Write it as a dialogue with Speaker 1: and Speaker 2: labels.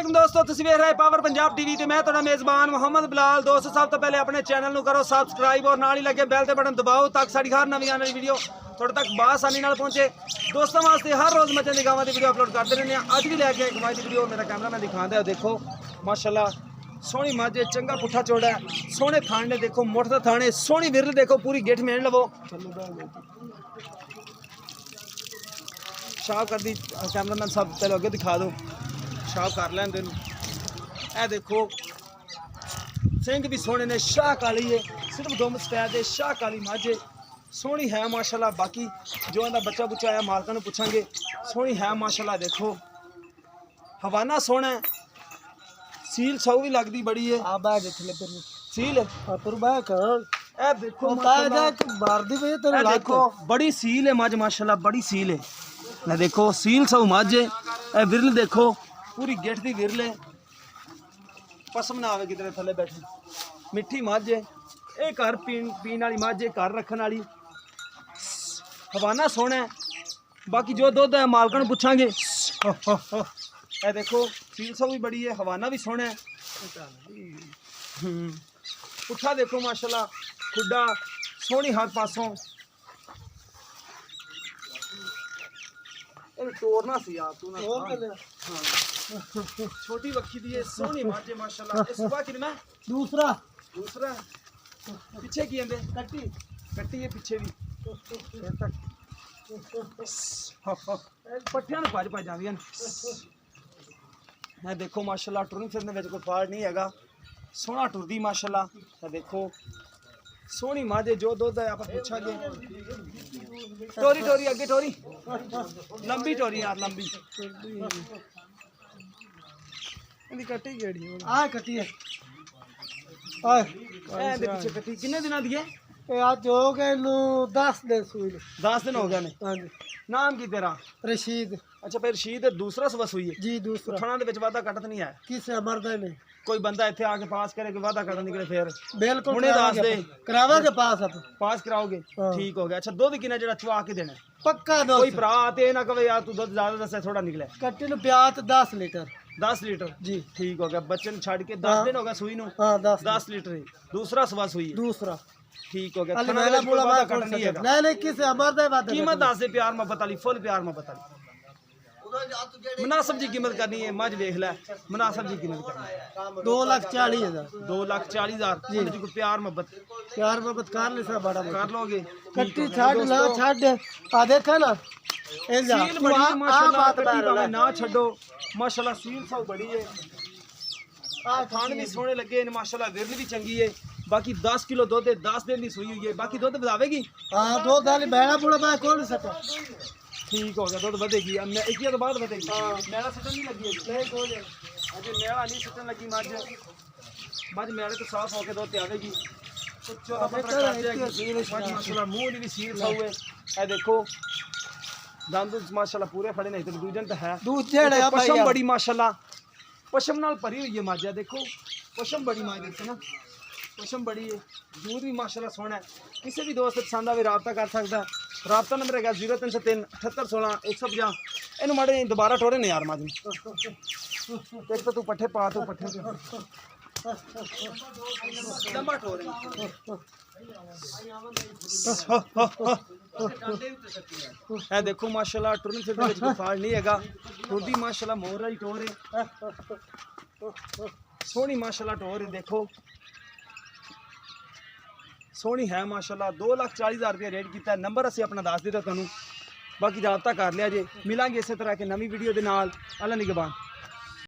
Speaker 1: वालेकुम दोस्तों, तुसीं वेख रहे पावर पंजाब टीवी ते मैं तुहाडा मेज़बान मोहम्मद बिलाल। दोस्तों सब तो पहले अपने चैनल नूं करो सबसक्राइब और नाल ही लगे बैल ते बटन दबाओ ताकि साडी हर नवीं आने वाली वीडियो तुहाडे तक बासानी नाल पहुंचे। दोस्तों वास्ते हर रोज़ मच्छां दी गावां दी वीडियो अपलोड करते रहने हैं। अज भी लैके एक मझ दी वीडियो मेरा कैमरामैन दिखांदा है। देखो माशाल्लाह सोहनी मझ है, चंगा पुट्ठा चौड़ा है, सोहने थाने ने देखो, मुठ दा थाने, सोहनी विरल देखो, पूरी गिठ मेन लवो। शाह कर दी कैमरामैन सब पहले अगे दिखा दो, शाह कर लैन दिन। ए देखो सिंह भी सोहने ने, शाह काली है, सिर्फ दुम सफैद है, शाह काली मझ है, सोहनी है माशाल्लाह। बाकी जो इनका बच्चा बुच्चा आया मालका नूं पुछांगे, सोहनी है माशाल्लाह। देखो हवाना सोहना है, सील सौ भी लगती बड़ी है, सील ए देखो देखो बड़ी सील है मझ माशाल्लाह, बड़ी सील है। मैं देखो सील सौ मझ है, ए विरल देखो पूरी गिठ दी विरल है, पसम ना आवे किधरे थले बैठी, मिठी मझ है। ये घर पीन वाली मझ है, घर रखने वाली, हवाना सोहना है। बाकी जो दुध है मालका नूं पुछांगे। ए देखो सील सौ भी बड़ी है, हवाना भी सोहना है। पुट्ठा देखो माशाल्लाह, खुड्डा सोहनी हर पासों। तोड़ना सी यार तू ना, हाँ छोटी वक्खी दी है, सोहनी मझ है माशाल्लाह। इस सुबह कितना दूसरा पीछे की आंदे कट्टी है पीछे भी पट्टियां ने भज आंदियां। मैं देखो माशाल्लाह टुरन फिरने में कोई फाड़ नहीं हैगा, सोहना टुरदी माशाल्लाह। मैं देखो सोहनी मझ है, जो दुध है आप पूछा गए। टोरी अगे टोरी लंबी टोरी यार, लंबी कट्टी केड़ी आ कट्टी है पीछे कट्टी किन्ने दिनों दी है?
Speaker 2: आज हो गए 10 दिन सुई
Speaker 1: 10 दिन हो गए ने।
Speaker 2: हाँ जी।
Speaker 1: नाम की तेरा?
Speaker 2: रशीद।
Speaker 1: अच्छा फिर रशीद दूसरा सुबह सुई है
Speaker 2: जी, दूसरा
Speaker 1: थोड़ा दे विच वादा कटत नहीं आया
Speaker 2: किसे मरदा नहीं।
Speaker 1: कोई बंदा इत्थे आके पास करे कि वादा कटत निकले फिर
Speaker 2: बिल्कुल
Speaker 1: हुणे दस दे
Speaker 2: करावांगे पास अब
Speaker 1: पास कराओगे। ठीक हो गया। अच्छा दुध किन्ना जेड़ा चवा के देना
Speaker 2: पक्का दो।
Speaker 1: कोई भरा आते ना कवे यार तू दुध ज्यादा दसे थोड़ा निकले।
Speaker 2: कट्टे नु प्याज 10 लीटर
Speaker 1: 10 लीटर
Speaker 2: जी।
Speaker 1: ठीक हो गया। बच्चे ने छड़ के 10 दिन हो गया सुई नु।
Speaker 2: हां
Speaker 1: 10 लीटर है। दूसरा सुबह सुई है।
Speaker 2: दूसरा
Speaker 1: ठीक हो गया।
Speaker 2: मेरा बुला वादा कट नहीं है। नहीं किसे मरदा वादा
Speaker 1: कीमत दस दे, प्यार मोहब्बत वाली फुल प्यार मोहब्बत वाली। मुनासिब जी कीमत करनी है, मझ देख ले मुनासिब जी कीमत करनी है
Speaker 2: 2,40,000
Speaker 1: 2,40,000 जी को प्यार मोहब्बत
Speaker 2: कर ले सब बड़ा
Speaker 1: कर लोगे।
Speaker 2: कट्टी छाड़ ला छाड़ आ देखा ना ए जा
Speaker 1: सील बड़ी है माशाल्लाह, कट्टी भावे ना छड्डो माशाल्लाह, सील सब बड़ी है। आ खान भी सोहने लगे ने माशाल्लाह, विरल भी चंगी है। बाकी 10 किलो दूध है, 10 दिन की सुई हुई है। बाकी दूध बतावेगी
Speaker 2: हां दो दाल बैड़ा बुड़ा मैं खोल सका।
Speaker 1: ठीक हो गया। दूध बढ़ेगी मैं एक तो बाद बढ़ेगी। मेरा सिस्टम नहीं लगी नहीं खोल अजे मेरा नहीं सिस्टम लगी मझ मेरे तो साफ होके दूध ते आवेगी। तो 14-15 माशाल्लाह मुंह दी भी सील सौ है। ए देखो दंद माशाल्लाह पूरे खड़े नहीं तो दूजन तो है
Speaker 2: दूजे
Speaker 1: पशम बड़ी माशाल्लाह, पशम नाल भरी हुई है मझ। देखो पशम बड़ी मझ देखो ना, पशम बड़ी है, दूध भी माशाल्लाह सोहना है। किसी भी दोस्त पसंद आवे रबता कर सकता। रबता नंबर है 0303 7816 150। इन माड़े दोबारा टोरे ने यार मझ एक तो तू पट्ठे पा तू पट्ठे लंबा टोरे है। देखो माशाल्लाह टुरन फिरने में कोई फाड़ नहीं हैगा, टुरदी माशाल्लाह मोर वाली टोर है, सोहनी माशाल्लाह टोर है। देखो सोहनी है माशाल्लाह। 2,40,000 रुपया रेट किया। नंबर असीं अपना दस दिता तुहानूं, बाकी रबता कर लिया जे। मिलांगे इस तरह के नवी वीडियो के नाल। अल्लाह निगहबान।